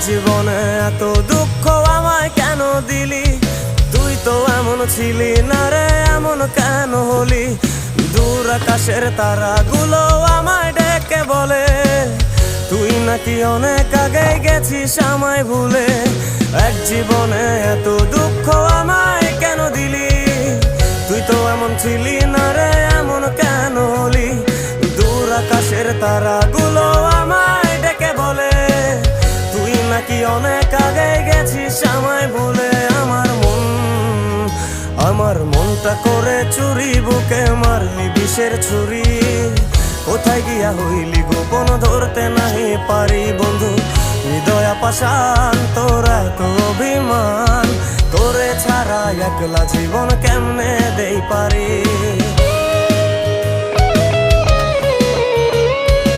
জীবনে এত দুঃখ আমায় কেন দিলি? তুই তো এমন ছিলি না রে, এমন কেন হলি? দূর আকাশের তারাগুলো আমায় ডেকে বলে তুই নাকি অনেক আগে গেছিস আমায় ভুলে। এক জীবনে এত দুঃখ আমায় কেন দিলি? তুই তো এমন ছিলি না রে, এমন কেন হলি? দূর আকাশের তারাগুলো আমায় ডেকে বলে তুই নাকি অনেক আগে গেছিস আমায় ভুলে। আমার মনটা করে চুরি, বুকে মারলি বিষের ছুরি। কোথায় গিয়া হইলি গোপন ধরতে নাহি পারি বন্ধু। হৃদয় পাষাণ তোর এত অভিমান, তোরে ছাড়া একলা জীবন কেমনে দেই পারি?